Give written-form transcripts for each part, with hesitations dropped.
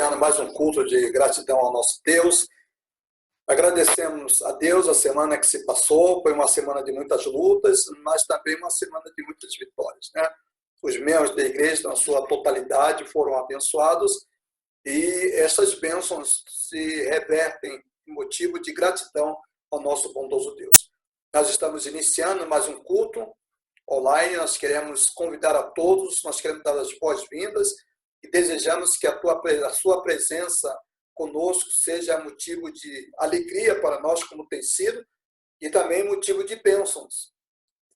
iniciando mais um culto de gratidão ao nosso Deus. Agradecemos a Deus a semana que se passou, foi uma semana de muitas lutas, mas também uma semana de muitas vitórias, né? Os membros da igreja, na sua totalidade, foram abençoados e essas bênçãos se revertem em motivo de gratidão ao nosso bondoso Deus. Nós estamos iniciando mais um culto online, nós queremos convidar a todos, nós queremos dar as boas-vindas e desejamos que a sua presença conosco seja motivo de alegria para nós, como tem sido, e também motivo de bênçãos.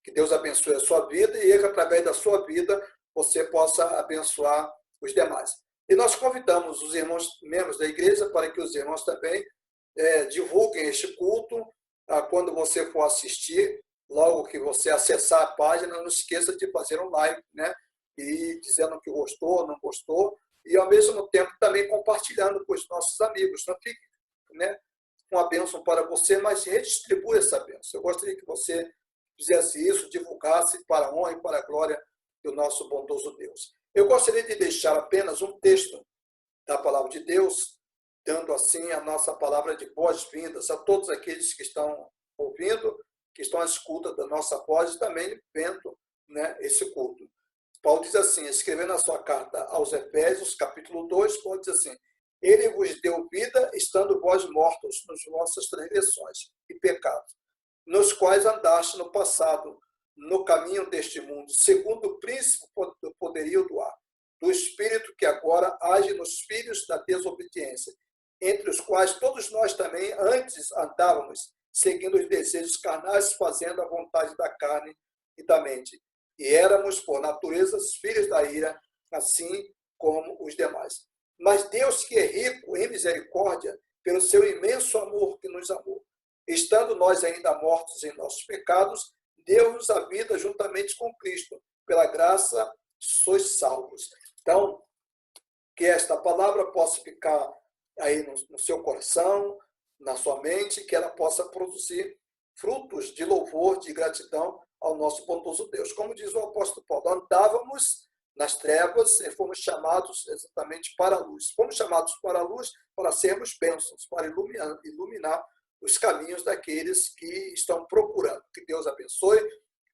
Que Deus abençoe a sua vida e que, através da sua vida, você possa abençoar os demais. E nós convidamos os irmãos membros da igreja para que os irmãos também divulguem este culto. Quando você for assistir, logo que você acessar a página, não esqueça de fazer um like, né? E dizendo que gostou, não gostou, e ao mesmo tempo também compartilhando com os nossos amigos. Não fique, né, com a bênção para você, mas redistribua essa bênção. Eu gostaria que você fizesse isso, divulgasse para a honra e para a glória do nosso bondoso Deus. Eu gostaria de deixar apenas um texto da palavra de Deus, dando assim a nossa palavra de boas-vindas a todos aqueles que estão ouvindo, que estão à escuta da nossa voz e também vendo, né, esse culto. Paulo diz assim, escrevendo a sua carta aos Efésios, capítulo 2, Paulo diz assim: Ele vos deu vida, estando vós mortos nas vossas transgressões e pecados, nos quais andaste no passado, no caminho deste mundo, segundo o príncipe do poderio do ar, do espírito que agora age nos filhos da desobediência, entre os quais todos nós também antes andávamos, seguindo os desejos carnais, fazendo a vontade da carne e da mente. E éramos, por natureza, filhos da ira, assim como os demais. Mas Deus, que é rico em misericórdia, pelo seu imenso amor que nos amou, estando nós ainda mortos em nossos pecados, deu-nos a vida juntamente com Cristo. Pela graça, sois salvos. Então, que esta palavra possa ficar aí no seu coração, na sua mente, que ela possa produzir frutos de louvor, de gratidão ao nosso bondoso Deus. Como diz o apóstolo Paulo, andávamos nas trevas e fomos chamados exatamente para a luz. Fomos chamados para a luz para sermos bênçãos, para iluminar os caminhos daqueles que estão procurando. Que Deus abençoe.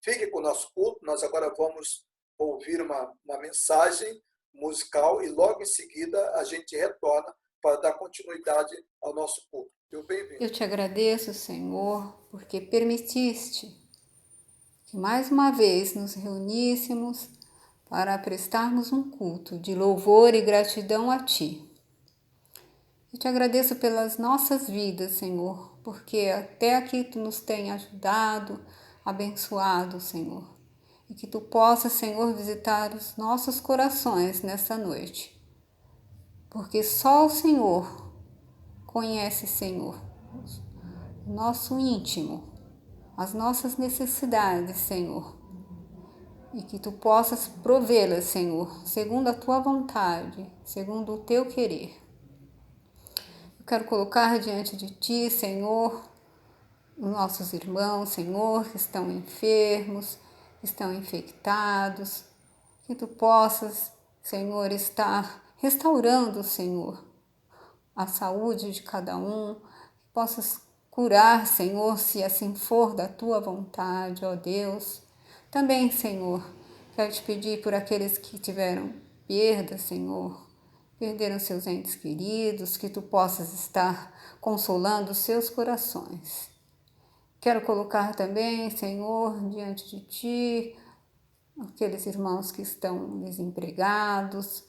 Fique com o nosso culto. Nós agora vamos ouvir uma mensagem musical e logo em seguida a gente retorna para dar continuidade ao nosso culto. Bem-vindo. Eu te agradeço, Senhor, porque permitiste que mais uma vez nos reuníssemos para prestarmos um culto de louvor e gratidão a Ti. Eu te agradeço pelas nossas vidas, Senhor, porque até aqui Tu nos tem ajudado, abençoado, Senhor. E que Tu possas, Senhor, visitar os nossos corações nessa noite. Porque só o Senhor conhece, Senhor, o nosso íntimo, as nossas necessidades, Senhor. E que Tu possas provê-las, Senhor, segundo a Tua vontade, segundo o Teu querer. Eu quero colocar diante de Ti, Senhor, os nossos irmãos, Senhor, que estão enfermos, que estão infectados, que Tu possas, Senhor, estar restaurando, Senhor, a saúde de cada um, que possas curar, Senhor, se assim for da Tua vontade, ó Deus. Também, Senhor, quero te pedir por aqueles que tiveram perda, Senhor, perderam seus entes queridos, que Tu possas estar consolando os seus corações. Quero colocar também, Senhor, diante de Ti, aqueles irmãos que estão desempregados,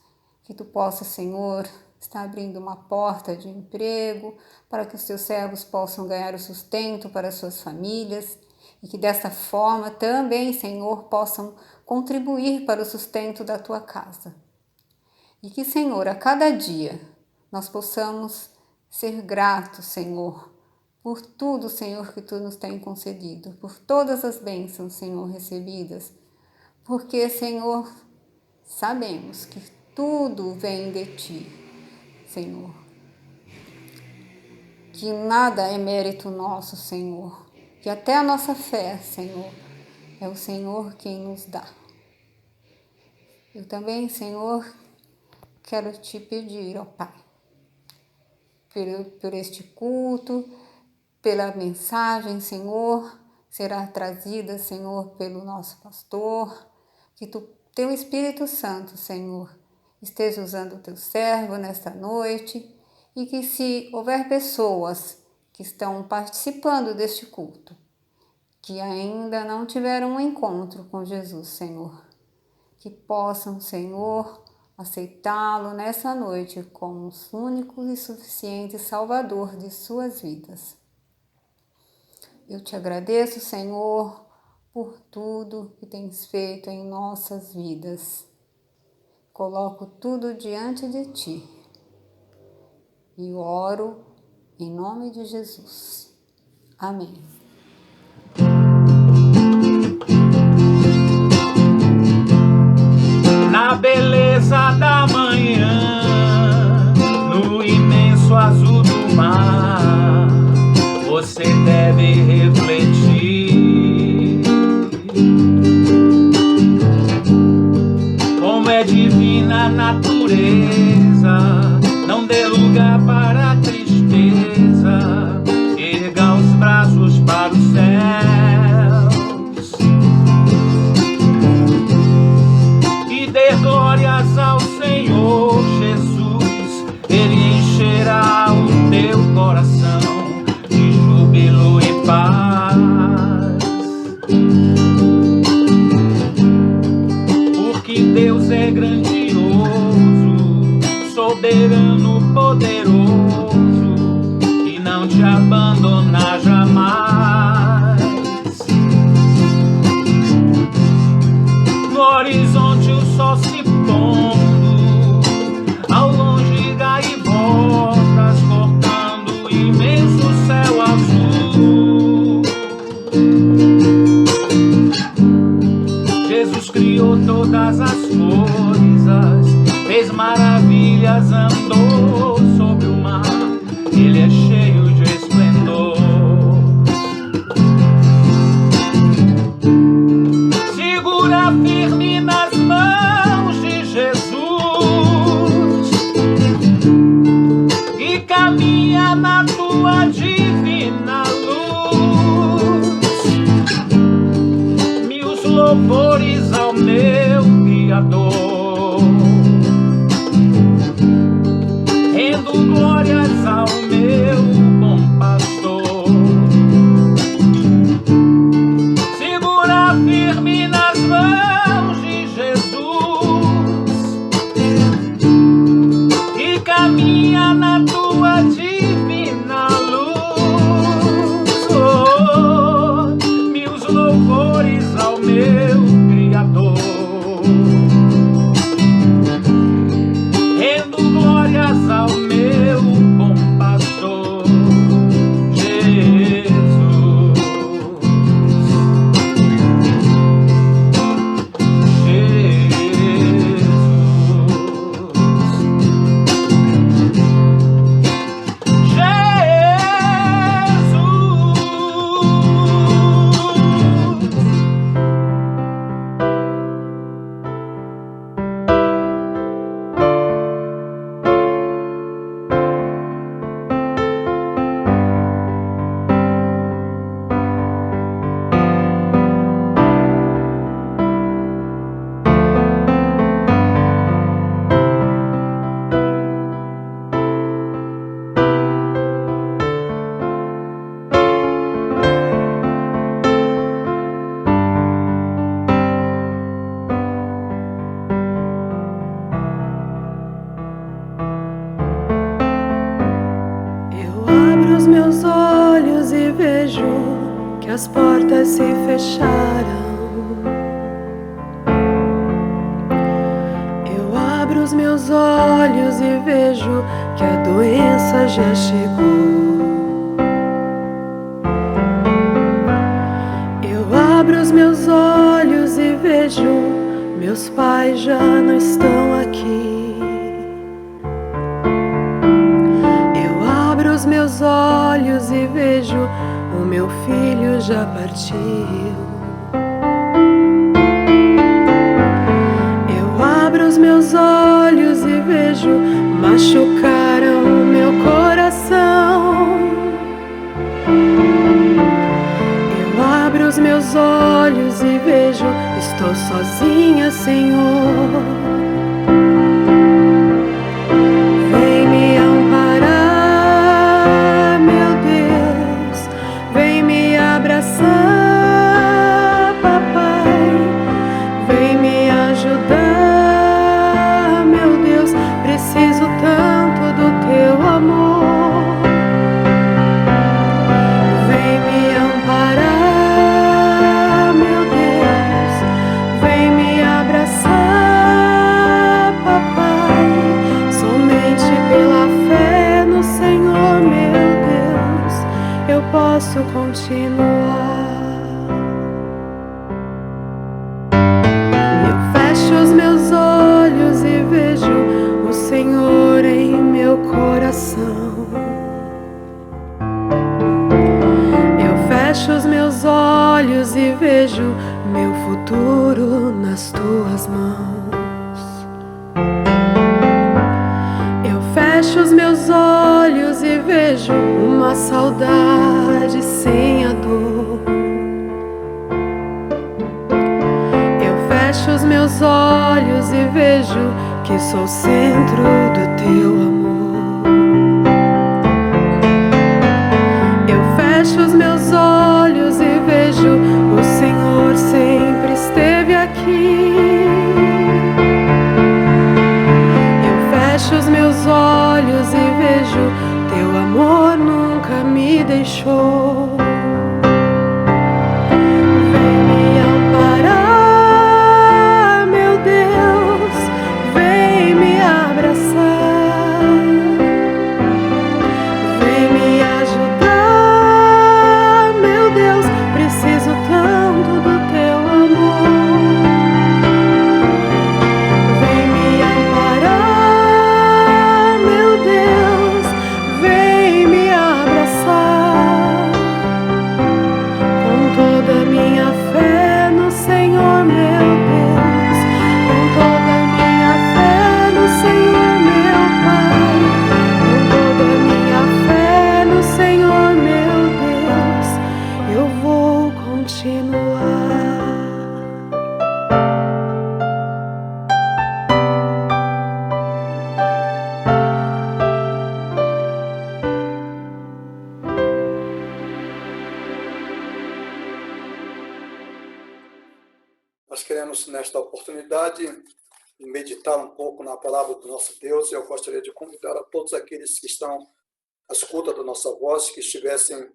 que Tu possas, Senhor, estar abrindo uma porta de emprego para que os Teus servos possam ganhar o sustento para as suas famílias e que desta forma também, Senhor, possam contribuir para o sustento da Tua casa. E que, Senhor, a cada dia nós possamos ser gratos, Senhor, por tudo, Senhor, que Tu nos tem concedido, por todas as bênçãos, Senhor, recebidas, porque, Senhor, sabemos que tudo vem de Ti, Senhor, que nada é mérito nosso, Senhor, que até a nossa fé, Senhor, é o Senhor quem nos dá. Eu também, Senhor, quero Te pedir, ó Pai, por este culto, pela mensagem, Senhor, será trazida, Senhor, pelo nosso pastor, que teu Espírito Santo, Senhor, esteja usando o teu servo nesta noite e que se houver pessoas que estão participando deste culto, que ainda não tiveram um encontro com Jesus, Senhor, que possam, Senhor, aceitá-lo nessa noite como o único e suficiente Salvador de suas vidas. Eu te agradeço, Senhor, por tudo que tens feito em nossas vidas. Coloco tudo diante de ti e oro em nome de Jesus. Amém. Na beleza da manhã, no imenso azul do mar, você deve refletir como é divina a natureza. Não dê lugar para a tristeza, erga os braços para os céus e dê glórias ao Senhor Jesus. Ele encherá o teu coração de júbilo e paz, porque Deus é grandioso, soberano, poderoso, e não te abandona jamais. No horizonte o sol se pondo, ao longe gaivotas cortando o imenso céu azul. Jesus criou todas as coisas, fez maravilhas, andou sobre o mar. Ele é cheio de esplendor. Segura firme nas mãos de Jesus e caminha na tua divina luz. Mil louvores ao meu Criador, rendo glórias ao meu bom pastor. Segura firme nas mãos de Jesus e caminha na tua divina luz. Oh, mil louvores ao meu Criador, rendo glórias ao meu bom pastor Jesus. Meus olhos e vejo que as portas se fecharam. Eu abro os meus olhos e vejo que a doença já chegou. Eu abro os meus olhos e vejo meus pais já não estão aqui. Os meus olhos e vejo o meu filho já partiu. Eu abro os meus olhos e vejo machucaram o meu coração. vejo, estou sozinha, Senhor. Vem me amparar, meu Deus, vem me abraçar, papai, vem me ajudar, meu Deus, preciso tanto do teu amor. Vem me amparar, meu Deus, vem me abraçar, papai, somente pela fé no Senhor, meu Deus, eu posso continuar. Eu fecho os meus olhos e vejo o Senhor em meu coração. Eu fecho os meus olhos e vejo meu futuro nas tuas mãos. Eu fecho os meus olhos e vejo uma saudade sem a dor. Eu fecho os meus olhos e vejo que sou o centro do teu amor. Eu fecho os meus olhos e vejo o Senhor sempre esteve aqui. Eu fecho os meus olhos e vejo teu amor nunca me deixou. Vem me amparar, meu Deus, vem me abraçar, vem me ajudar, meu Deus, preciso tanto do teu amor. Vem me amparar, meu Deus, vem me abraçar, com toda a minha fé no Senhor, meu Deus, com toda a minha fé no Senhor, meu Pai, com toda a minha fé no Senhor, meu Deus, eu vou continuar. Nós queremos, nesta oportunidade, meditar um pouco na palavra do nosso Deus. Eu gostaria de convidar a todos aqueles que estão à escuta da nossa voz, que estivessem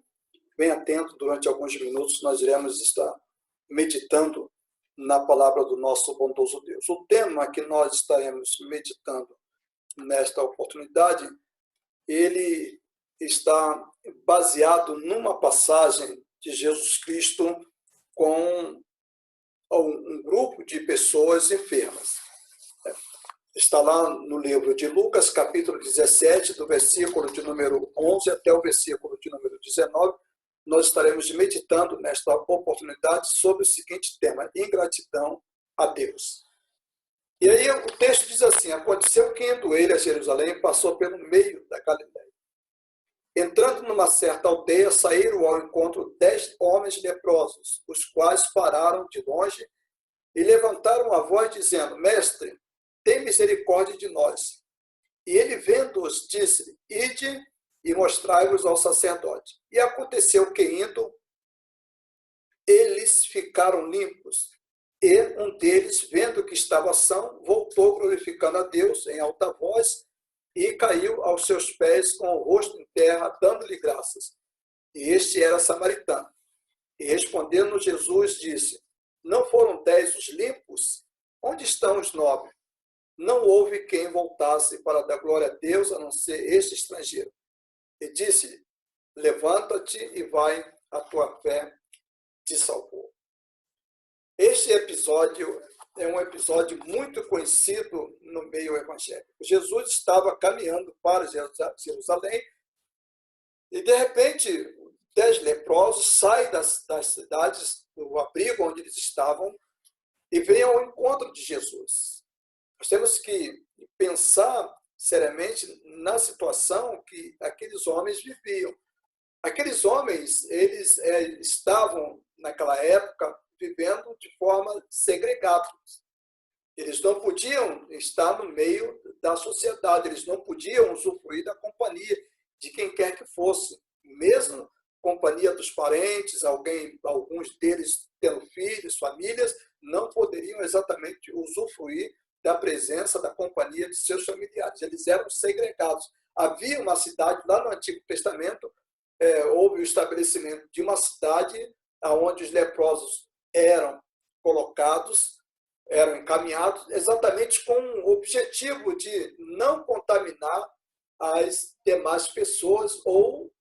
bem atentos durante alguns minutos. Nós iremos estar meditando na palavra do nosso bondoso Deus. O tema que nós estaremos meditando nesta oportunidade, ele está baseado numa passagem de Jesus Cristo com um grupo de pessoas enfermas. Está lá no livro de Lucas, capítulo 17, do versículo de número 11 até o versículo de número 19. Nós estaremos meditando nesta oportunidade sobre o seguinte tema: ingratidão a Deus. E aí o texto diz assim: aconteceu que, indo ele a Jerusalém, passou pelo meio da Galiléia. Entrando numa certa aldeia, saíram ao encontro 10 homens leprosos, os quais pararam de longe e levantaram a voz, dizendo: Mestre, tem misericórdia de nós. E ele, vendo-os, disse: Ide e mostrai-vos ao sacerdote. E aconteceu que, indo, eles ficaram limpos. E um deles, vendo que estava são, voltou glorificando a Deus em alta voz e caiu aos seus pés com o rosto em terra, dando-lhe graças. E este era samaritano. E respondendo Jesus, disse: Não foram 10 os limpos? Onde estão os 9? Não houve quem voltasse para dar glória a Deus, a não ser este estrangeiro. E disse-lhe: Levanta-te e vai, a tua fé te salvou. Este episódio é um episódio muito conhecido no meio evangélico. Jesus estava caminhando para Jerusalém e, de repente, 10 leprosos saem das cidades, do abrigo onde eles estavam, e vêm ao encontro de Jesus. Nós temos que pensar seriamente na situação que aqueles homens viviam. Aqueles homens, eles estavam, naquela época, vivendo de forma segregada. Eles não podiam estar no meio da sociedade, eles não podiam usufruir da companhia de quem quer que fosse, mesmo companhia dos parentes, alguns deles tendo filhos, famílias, não poderiam exatamente usufruir da presença, da companhia de seus familiares. Eles eram segregados. Havia uma cidade, lá no Antigo Testamento, houve o estabelecimento de uma cidade onde os leprosos eram colocados, eram encaminhados, exatamente com o objetivo de não contaminar as demais pessoas ou,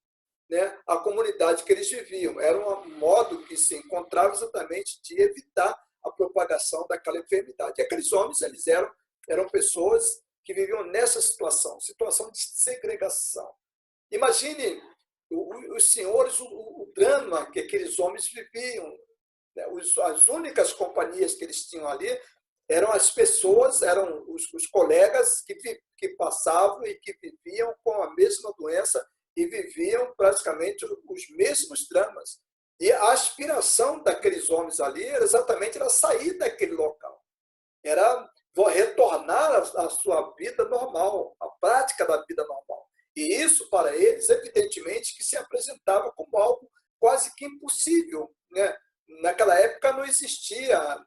né, a comunidade que eles viviam. Era um modo que se encontrava exatamente de evitar a propagação daquela enfermidade. E aqueles homens, eles eram pessoas que viviam nessa situação de segregação. Imagine os senhores, o drama que aqueles homens viviam. As únicas companhias que eles tinham ali eram as pessoas, eram os colegas que passavam e que viviam com a mesma doença e viviam praticamente os mesmos dramas. E a aspiração daqueles homens ali era exatamente sair daquele local. Era retornar à sua vida normal, à prática da vida normal. E isso, para eles, evidentemente, que se apresentava como algo quase que impossível, né? Naquela época não existia, a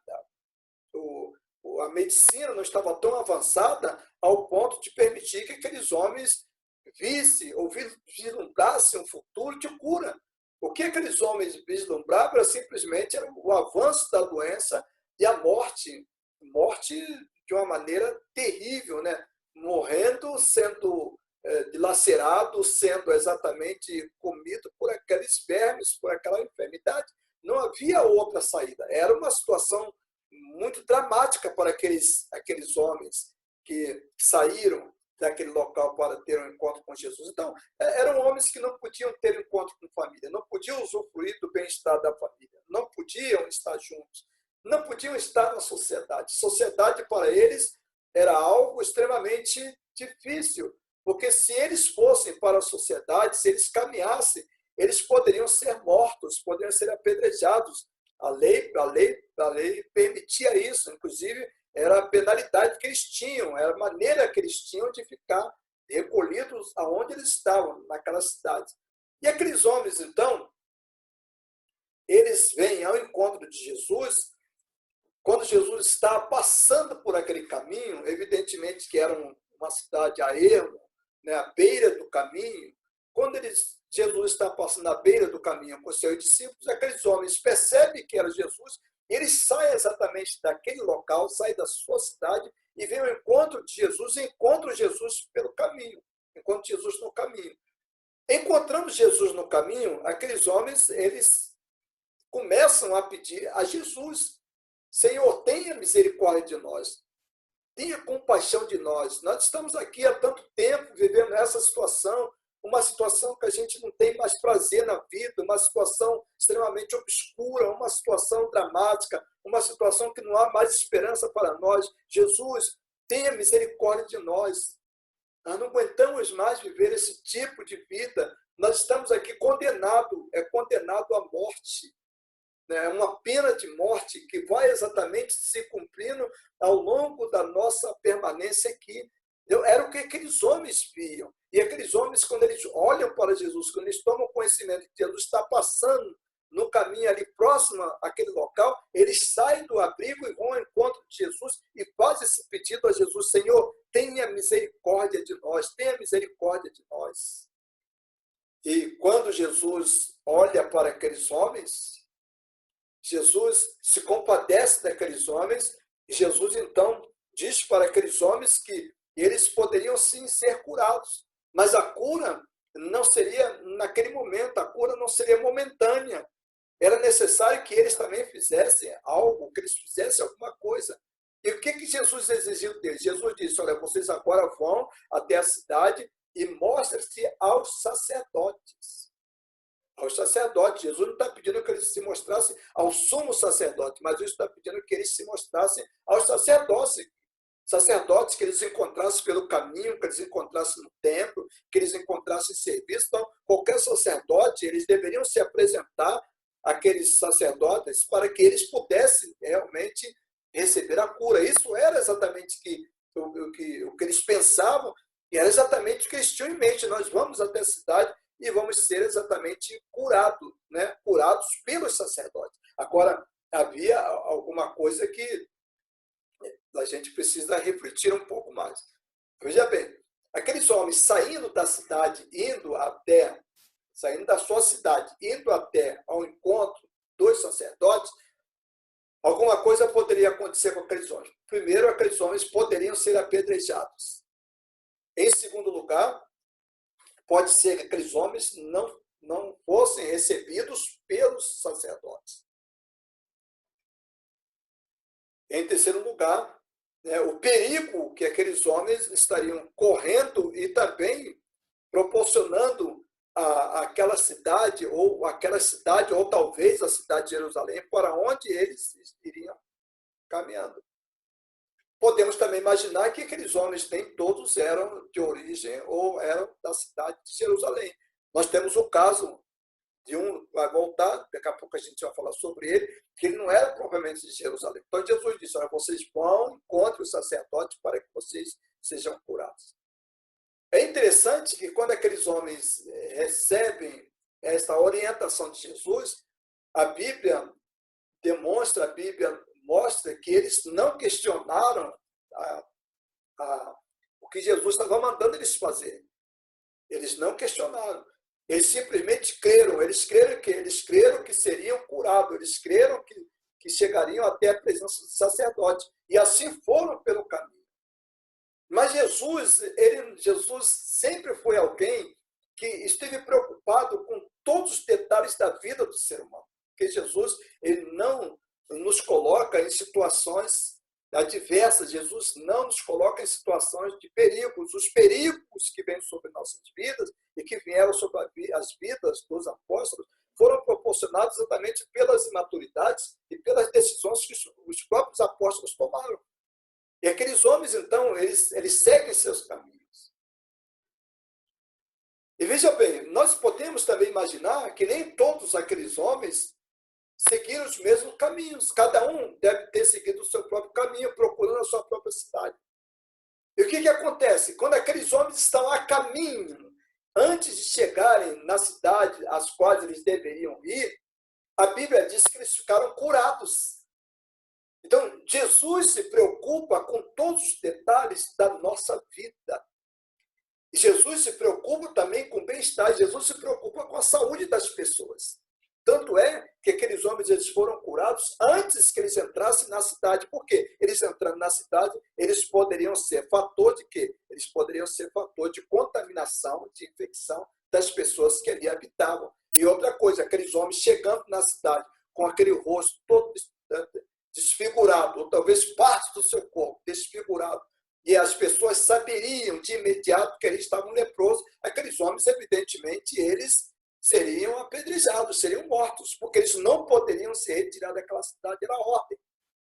medicina não estava tão avançada ao ponto de permitir que aqueles homens vissem ou vislumbrassem um futuro de cura. O que aqueles homens vislumbravam era simplesmente o avanço da doença e a morte de uma maneira terrível, né? Morrendo, sendo dilacerado, sendo exatamente comido por aqueles vermes, por aquela enfermidade. Não havia outra saída. Era uma situação muito dramática para aqueles homens que saíram daquele local para ter um encontro com Jesus. Então, eram homens que não podiam ter um encontro com família, não podiam usufruir do bem-estar da família, não podiam estar juntos, não podiam estar na sociedade. Sociedade, para eles, era algo extremamente difícil, porque se eles fossem para a sociedade, se eles caminhassem, eles poderiam ser mortos, poderiam ser apedrejados. A lei permitia isso, inclusive era a penalidade que eles tinham, era a maneira que eles tinham de ficar recolhidos aonde eles estavam, naquela cidade. E aqueles homens, então, eles vêm ao encontro de Jesus, quando Jesus está passando por aquele caminho, evidentemente que era uma cidade a ermo, né, à beira do caminho. Quando Jesus está passando à beira do caminho com os seus discípulos, aqueles homens percebem que era Jesus, e eles saem exatamente daquele local, saem da sua cidade e vêm ao encontro de Jesus, e encontram Jesus pelo caminho, encontram Jesus no caminho. Encontrando Jesus no caminho, aqueles homens, eles começam a pedir a Jesus: Senhor, tenha misericórdia de nós, tenha compaixão de nós. Nós estamos aqui há tanto tempo vivendo essa situação, uma situação que a gente não tem mais prazer na vida, uma situação extremamente obscura, uma situação dramática, uma situação que não há mais esperança para nós. Jesus, tenha misericórdia de nós. Nós não aguentamos mais viver esse tipo de vida. Nós estamos aqui condenado à morte. É uma pena de morte que vai exatamente se cumprindo ao longo da nossa permanência aqui. Era o que aqueles homens viam. E aqueles homens, quando eles olham para Jesus, quando eles tomam conhecimento de que Jesus está passando no caminho ali próximo àquele local, eles saem do abrigo e vão ao encontro de Jesus e fazem esse pedido a Jesus: Senhor, tenha misericórdia de nós, tenha misericórdia de nós. E quando Jesus olha para aqueles homens, Jesus se compadece daqueles homens, e Jesus então diz para aqueles homens que eles poderiam sim ser curados, mas a cura não seria naquele momento, a cura não seria momentânea. Era necessário que eles também fizessem algo, que eles fizessem alguma coisa. E o que Jesus exigiu deles? Jesus disse: olha, vocês agora vão até a cidade e mostrem-se aos sacerdotes. Aos sacerdotes. Jesus não está pedindo que eles se mostrassem ao sumo sacerdote, mas Jesus está pedindo que eles se mostrassem aos sacerdotes. Sacerdotes que eles encontrassem pelo caminho, que eles encontrassem no templo, que eles encontrassem em serviço. Então, qualquer sacerdote, eles deveriam se apresentar aqueles sacerdotes para que eles pudessem realmente receber a cura. Isso era exatamente o que eles pensavam, e era exatamente o que eles tinham em mente. Nós vamos até a cidade e vamos ser exatamente curados, né? Curados pelos sacerdotes. Agora, havia alguma coisa que a gente precisa refletir um pouco mais. Veja bem, aqueles homens saindo da cidade, saindo da sua cidade, indo até ao encontro dos sacerdotes, alguma coisa poderia acontecer com aqueles homens. Primeiro, aqueles homens poderiam ser apedrejados. Em segundo lugar, pode ser que aqueles homens não fossem recebidos pelos sacerdotes. Em terceiro lugar, o perigo que aqueles homens estariam correndo e também proporcionando aquela cidade, ou talvez a cidade de Jerusalém, para onde eles iriam caminhando. Podemos também imaginar que aqueles homens nem todos eram de origem ou eram da cidade de Jerusalém. Nós temos o caso de um, vai voltar, daqui a pouco a gente vai falar sobre ele, que ele não era propriamente de Jerusalém. Então Jesus disse, olha, vocês vão, encontrem os sacerdotes para que vocês sejam curados. É interessante que quando aqueles homens recebem essa orientação de Jesus, a Bíblia mostra que eles não questionaram o que Jesus estava mandando eles fazerem. Eles não questionaram. Eles simplesmente creram. Eles creram que seriam curados. Eles creram que chegariam até a presença do sacerdote. E assim foram pelo caminho. Mas Jesus sempre foi alguém que esteve preocupado com todos os detalhes da vida do ser humano. Porque Jesus, ele não nos coloca em situações adversas. Jesus não nos coloca em situações de perigos. Os perigos que vêm sobre nossas vidas e que vieram sobre as vidas dos apóstolos foram proporcionados exatamente pelas imaturidades e pelas decisões que os próprios apóstolos tomaram. E aqueles homens, então, eles seguem seus caminhos. E veja bem, nós podemos também imaginar que nem todos aqueles homens seguiram os mesmos caminhos. Cada um deve ter seguido o seu próprio caminho, procurando a sua própria cidade. E o que acontece? Quando aqueles homens estão a caminho, antes de chegarem na cidade às quais eles deveriam ir, a Bíblia diz que eles ficaram curados. Então, Jesus se preocupa com todos os detalhes da nossa vida. E Jesus se preocupa também com o bem-estar. Jesus se preocupa com a saúde das pessoas. Tanto é que aqueles homens eles foram curados antes que eles entrassem na cidade. Por quê? Eles entrando na cidade, eles poderiam ser fator de quê? Eles poderiam ser fator de contaminação, de infecção das pessoas que ali habitavam. E outra coisa, aqueles homens chegando na cidade com aquele rosto todo desfigurado, ou talvez parte do seu corpo desfigurado, e as pessoas saberiam de imediato que eles estavam leprosos, aqueles homens, evidentemente, eles seriam apedrejados, seriam mortos, porque eles não poderiam se retirar daquela cidade, era ordem.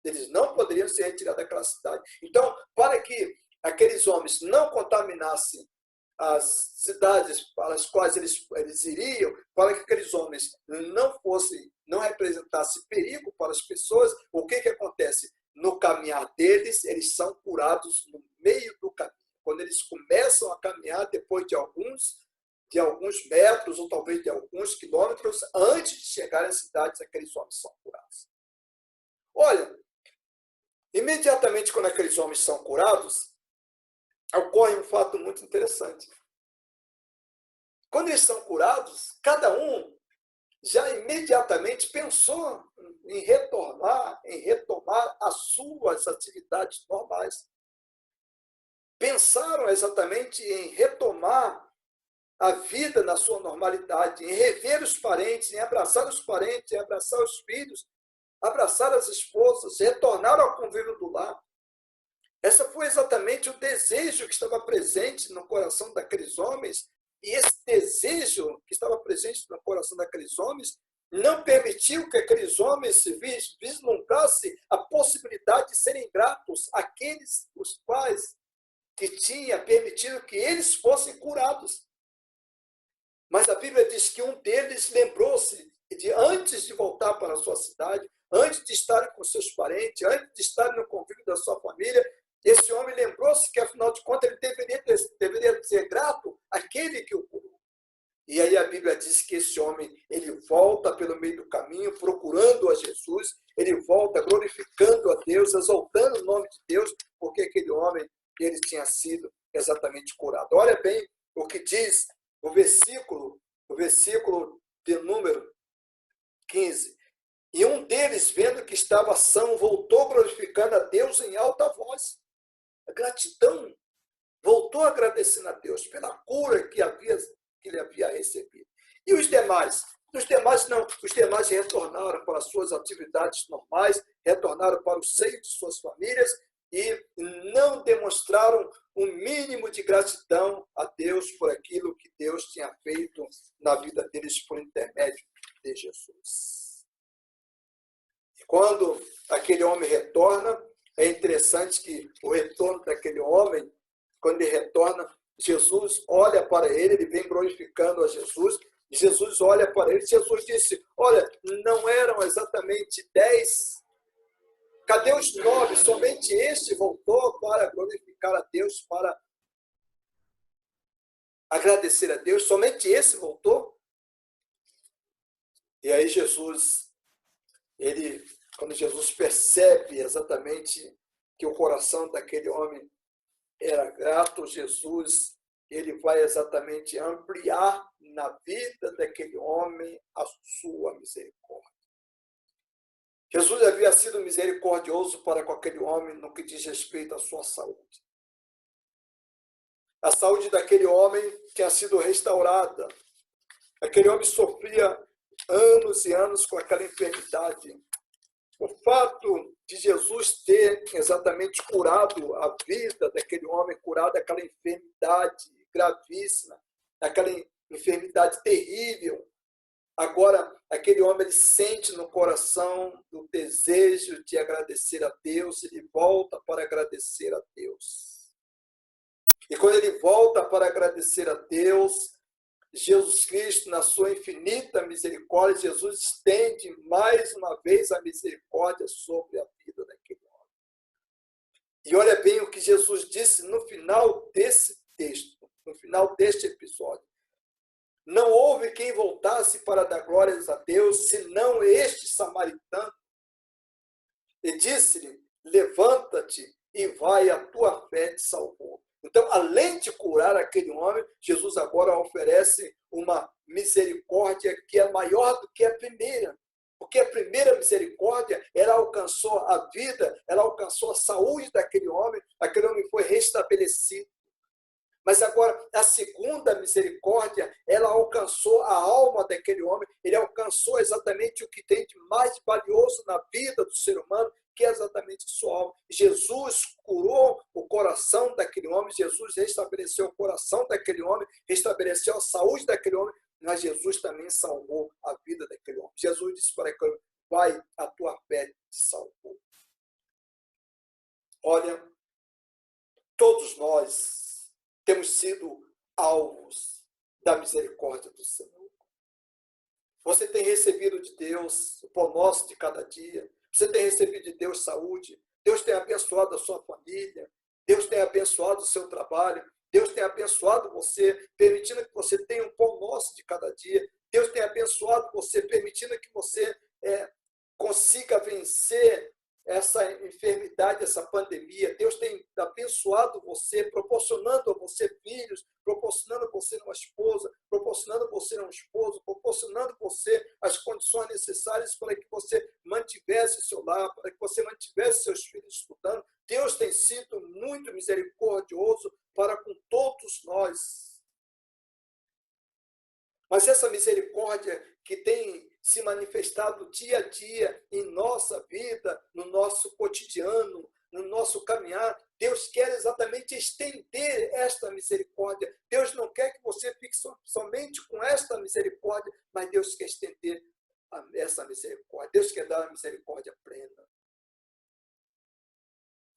Eles não poderiam se retirar daquela cidade. Então, para que aqueles homens não contaminassem as cidades para as quais eles iriam, para que aqueles homens não representassem perigo para as pessoas, o que acontece? No caminhar deles, eles são curados no meio do caminho. Quando eles começam a caminhar, depois de alguns metros, ou talvez de alguns quilômetros, antes de chegar às cidades, aqueles homens são curados. Olha, imediatamente quando aqueles homens são curados, ocorre um fato muito interessante. Quando eles são curados, cada um já imediatamente pensou em retomar as suas atividades normais. Pensaram exatamente em retomar a vida na sua normalidade, em rever os parentes, em abraçar os parentes, em abraçar os filhos, abraçar as esposas, retornar ao convívio do lar. Esse foi exatamente o desejo que estava presente no coração daqueles homens, e esse desejo que estava presente no coração daqueles homens não permitiu que aqueles homens se vislumbrassem a possibilidade de serem gratos àqueles os quais que tinha permitido que eles fossem curados. Mas a Bíblia diz que um deles lembrou-se e antes de voltar para a sua cidade, antes de estar com seus parentes, antes de estar no convívio da sua família, esse homem lembrou-se que, afinal de contas, ele deveria ser grato àquele que o curou. E aí a Bíblia diz que esse homem, ele volta pelo meio do caminho, procurando a Jesus, ele volta glorificando a Deus, exaltando o nome de Deus, porque aquele homem, ele tinha sido exatamente curado. Olha bem o que diz o versículo de número 15. E um deles, vendo que estava são, voltou glorificando a Deus em alta voz. A gratidão. Voltou agradecendo a Deus pela cura que ele havia recebido. E os demais? Os demais não. Os demais retornaram para as suas atividades normais, retornaram para o seio de suas famílias e não demonstraram um mínimo de gratidão a Deus por aquilo que Deus tinha feito na vida deles por intermédio de Jesus. E quando aquele homem retorna, é interessante que o retorno daquele homem, quando ele retorna, Jesus olha para ele, ele vem glorificando a Jesus, e Jesus olha para ele, Jesus disse, olha, não eram exatamente 10, cadê os 9? Somente este voltou para glorificar a Deus, para agradecer a Deus, somente esse voltou? E aí Jesus, quando Jesus percebe exatamente que o coração daquele homem era grato, Jesus, ele vai exatamente ampliar na vida daquele homem a sua misericórdia. Jesus havia sido misericordioso para com aquele homem no que diz respeito à sua saúde. A saúde daquele homem tinha sido restaurada. Aquele homem sofria anos e anos com aquela enfermidade. O fato de Jesus ter exatamente curado a vida daquele homem, curado aquela enfermidade gravíssima, aquela enfermidade terrível, agora aquele homem ele sente no coração o desejo de agradecer a Deus, ele volta para agradecer a Deus. E quando ele volta para agradecer a Deus, Jesus Cristo, na sua infinita misericórdia, Jesus estende mais uma vez a misericórdia sobre a vida daquele homem. E olha bem o que Jesus disse no final desse texto, no final deste episódio. Não houve quem voltasse para dar glórias a Deus, senão este samaritano. E disse-lhe, levanta-te e vai, a tua fé te salvou. Então, além de curar aquele homem, Jesus agora oferece uma misericórdia que é maior do que a primeira. Porque a primeira misericórdia, ela alcançou a vida, ela alcançou a saúde daquele homem foi restabelecido. Mas agora, a segunda misericórdia, ela alcançou a alma daquele homem, ele alcançou exatamente o que tem de mais valioso na vida do ser humano, que é exatamente sua alma. Jesus curou o coração daquele homem, Jesus restabeleceu o coração daquele homem, restabeleceu a saúde daquele homem, mas Jesus também salvou a vida daquele homem. Jesus disse para aquele homem, vai, a tua fé te salvou. Olha, todos nós temos sido alvos da misericórdia do Senhor. Você tem recebido de Deus o pão nosso de cada dia. Você tem recebido de Deus saúde. Deus tem abençoado a sua família. Deus tem abençoado o seu trabalho. Deus tem abençoado você, permitindo que você tenha um pão nosso de cada dia. Deus tem abençoado você, permitindo que você consiga vencer essa enfermidade, essa pandemia. Deus tem abençoado você, proporcionando a você filhos, proporcionando a você uma esposa, proporcionando a você um esposo, proporcionando a você as condições necessárias para que você mantivesse o seu lar, para que você mantivesse seus filhos estudando. Deus tem sido muito misericordioso para com todos nós. Mas essa misericórdia que tem se manifestado dia a dia em nossa vida, no nosso cotidiano, no nosso caminhar, Deus quer exatamente estender esta misericórdia. Deus não quer que você fique somente com esta misericórdia, mas Deus quer estender essa misericórdia. Deus quer dar a misericórdia plena.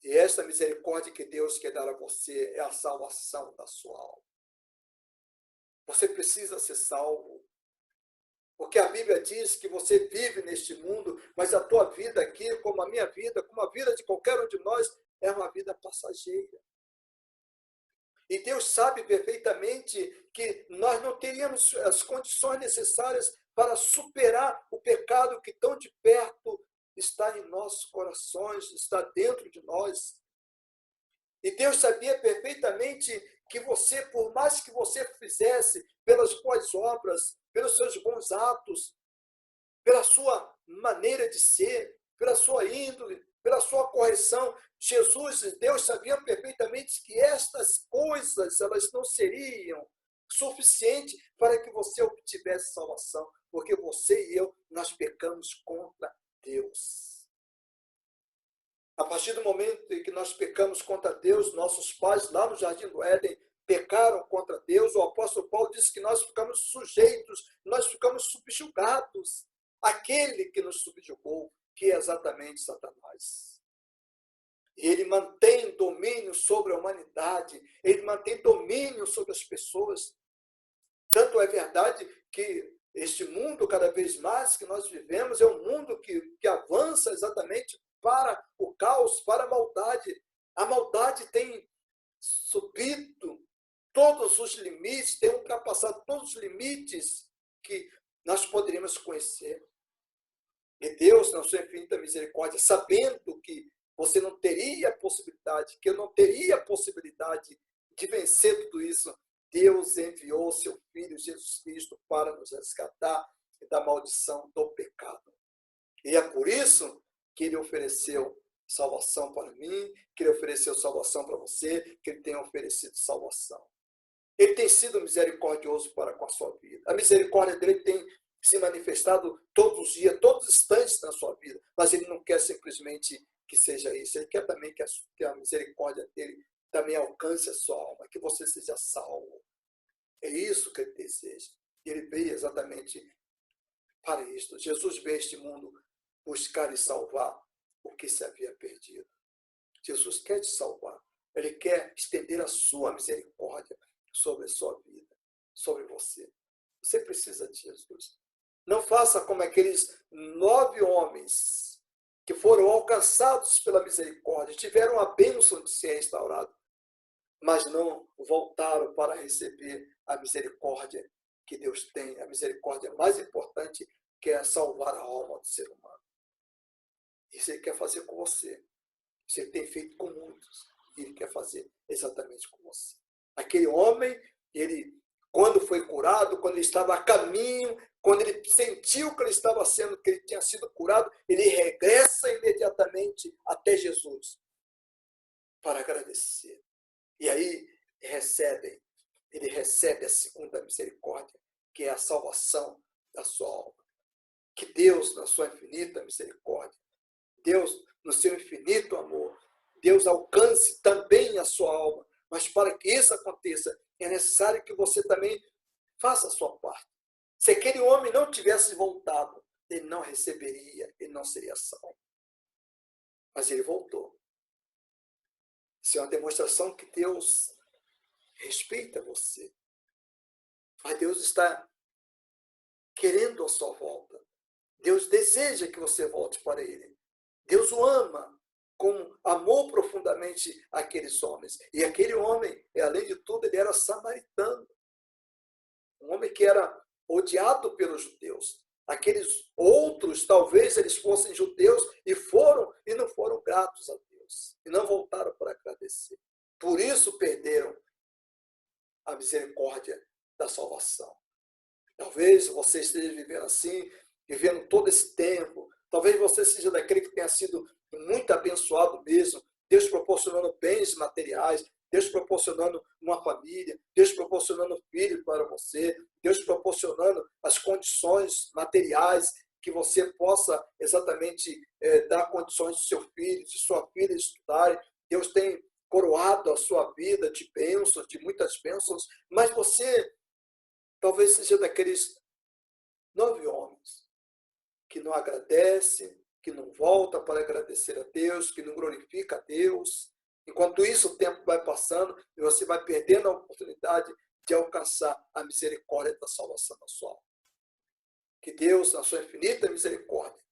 E esta misericórdia que Deus quer dar a você é a salvação da sua alma. Você precisa ser salvo. Porque a Bíblia diz que você vive neste mundo, mas a tua vida aqui, como a minha vida, como a vida de qualquer um de nós, é uma vida passageira. E Deus sabe perfeitamente que nós não teríamos as condições necessárias para superar o pecado que tão de perto está em nossos corações, está dentro de nós. E Deus sabia perfeitamente que você, por mais que você fizesse pelas boas obras, pelos seus bons atos, pela sua maneira de ser, pela sua índole, pela sua correção, Jesus e Deus sabiam perfeitamente que estas coisas elas não seriam suficientes para que você obtivesse salvação, porque você e eu, nós pecamos contra Deus. A partir do momento em que nós pecamos contra Deus, nossos pais lá no Jardim do Éden pecaram contra Deus, o apóstolo Paulo disse que nós ficamos sujeitos, nós ficamos subjugados àquele que nos subjugou, que é exatamente Satanás. E ele mantém domínio sobre a humanidade, ele mantém domínio sobre as pessoas. Tanto é verdade que este mundo, cada vez mais que nós vivemos, é um mundo que avança exatamente para o caos, para a maldade. A maldade tem subido todos os limites, tem ultrapassado todos os limites que nós poderíamos conhecer. E Deus, na sua infinita misericórdia, sabendo que você não teria possibilidade, que eu não teria possibilidade de vencer tudo isso, Deus enviou seu Filho Jesus Cristo para nos resgatar da maldição do pecado. E é por isso que ele ofereceu salvação para mim, que ele ofereceu salvação para você, que ele tem oferecido salvação. Ele tem sido misericordioso para com a sua vida. A misericórdia dele tem se manifestado todos os dias, todos os instantes na sua vida. Mas ele não quer simplesmente que seja isso. Ele quer também que a misericórdia dele também alcance a sua alma, que você seja salvo. É isso que ele deseja. E ele veio exatamente para isto. Jesus veio a este mundo buscar e salvar o que se havia perdido. Jesus quer te salvar. Ele quer estender a sua misericórdia sobre a sua vida, sobre você. Você precisa de Jesus. Não faça como aqueles 9 homens que foram alcançados pela misericórdia, tiveram a bênção de ser restaurados, mas não voltaram para receber a misericórdia que Deus tem, a misericórdia mais importante, que é salvar a alma do ser humano. Isso ele quer fazer com você. Isso ele tem feito com muitos. E ele quer fazer exatamente com você. Aquele homem, ele, quando foi curado, quando ele estava a caminho, quando ele sentiu que ele tinha sido curado, ele regressa imediatamente até Jesus para agradecer. E aí ele recebe a segunda misericórdia, que é a salvação da sua alma. Que Deus, na sua infinita misericórdia, Deus, no seu infinito amor, Deus alcance também a sua alma. Mas para que isso aconteça, é necessário que você também faça a sua parte. Se aquele homem não tivesse voltado, ele não receberia, ele não seria salvo. Mas ele voltou. Isso é uma demonstração que Deus respeita você. Mas Deus está querendo a sua volta. Deus deseja que você volte para Ele. Deus o ama, como amou profundamente aqueles homens. E aquele homem, além de tudo, ele era samaritano. Um homem que era odiado pelos judeus. Aqueles outros, talvez eles fossem judeus e não foram gratos a Deus. E não voltaram para agradecer. Por isso perderam a misericórdia da salvação. Talvez você esteja vivendo assim, vivendo todo esse tempo. Talvez você seja daquele que tenha sido muito abençoado mesmo. Deus proporcionando bens materiais, Deus proporcionando uma família, Deus proporcionando filho para você, Deus proporcionando as condições materiais que você possa exatamente dar condições de seu filho, de sua filha estudarem. Deus tem coroado a sua vida de bênçãos, de muitas bênçãos, mas você talvez seja daqueles 9 homens que não agradece, que não volta para agradecer a Deus, que não glorifica a Deus. Enquanto isso, o tempo vai passando e você vai perdendo a oportunidade de alcançar a misericórdia da salvação da sua alma. Que Deus, na sua infinita misericórdia,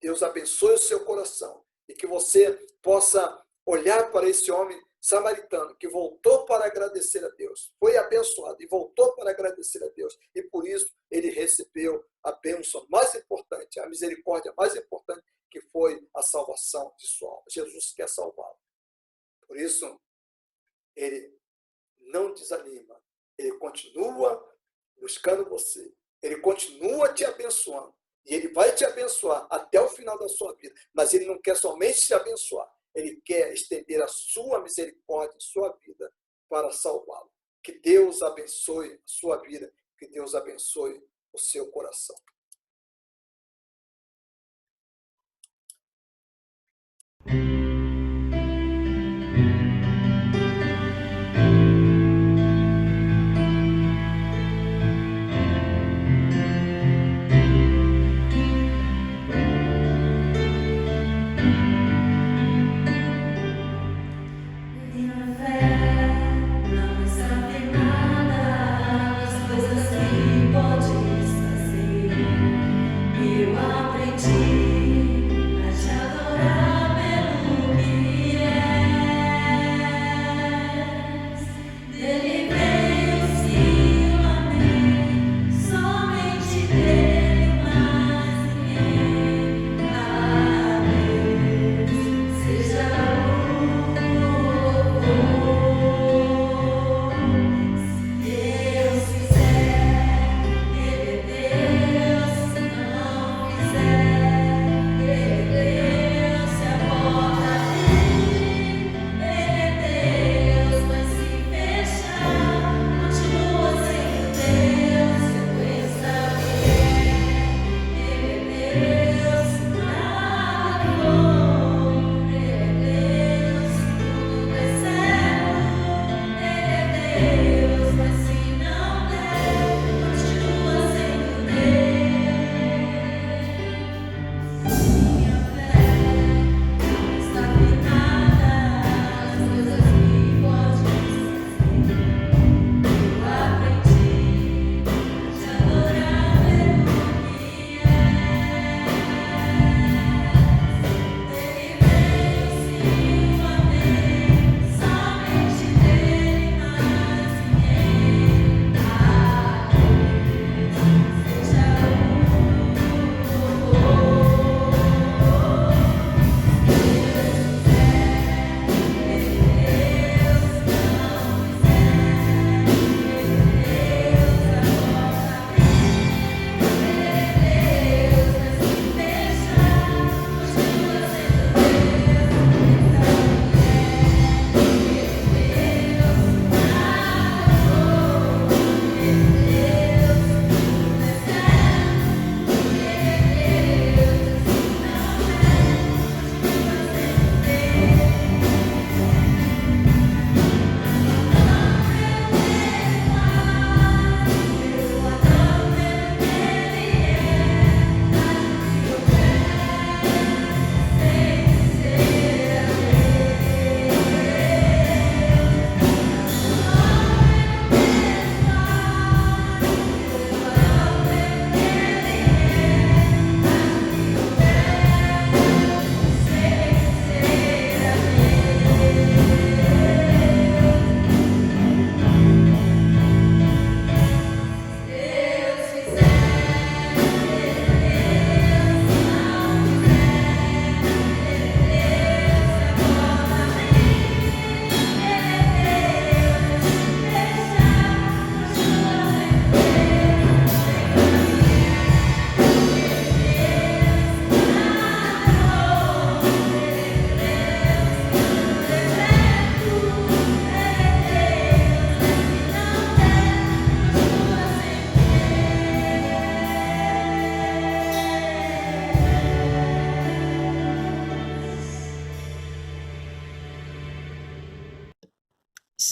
Deus abençoe o seu coração e que você possa olhar para esse homem samaritano que voltou para agradecer a Deus, foi abençoado e voltou para agradecer a Deus, e por isso ele recebeu a bênção mais importante, a misericórdia mais importante, que foi a salvação de sua alma. Jesus quer salvá-lo. Por isso, ele não desanima, ele continua buscando você, ele continua te abençoando, e ele vai te abençoar até o final da sua vida, mas ele não quer somente te abençoar, ele quer estender a sua misericórdia, a sua vida, para salvá-lo. Que Deus abençoe a sua vida, que Deus abençoe o seu coração.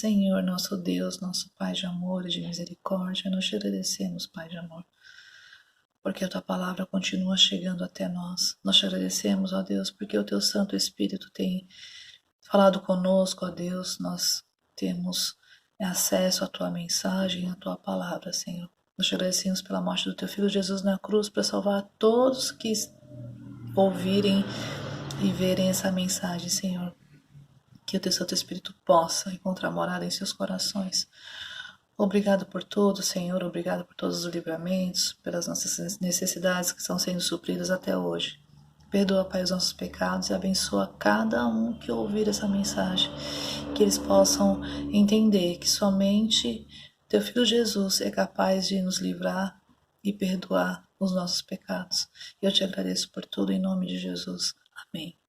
Senhor, nosso Deus, nosso Pai de amor e de misericórdia, nós te agradecemos, Pai de amor, porque a tua palavra continua chegando até nós. Nós te agradecemos, ó Deus, porque o teu Santo Espírito tem falado conosco, ó Deus. Nós temos acesso à tua mensagem, à tua palavra, Senhor. Nós te agradecemos pela morte do teu Filho Jesus na cruz para salvar todos que ouvirem e verem essa mensagem, Senhor. Que o teu Santo Espírito possa encontrar morada em seus corações. Obrigado por tudo, Senhor. Obrigado por todos os livramentos, pelas nossas necessidades que estão sendo supridas até hoje. Perdoa, Pai, os nossos pecados e abençoa cada um que ouvir essa mensagem. Que eles possam entender que somente teu Filho Jesus é capaz de nos livrar e perdoar os nossos pecados. Eu te agradeço por tudo em nome de Jesus. Amém.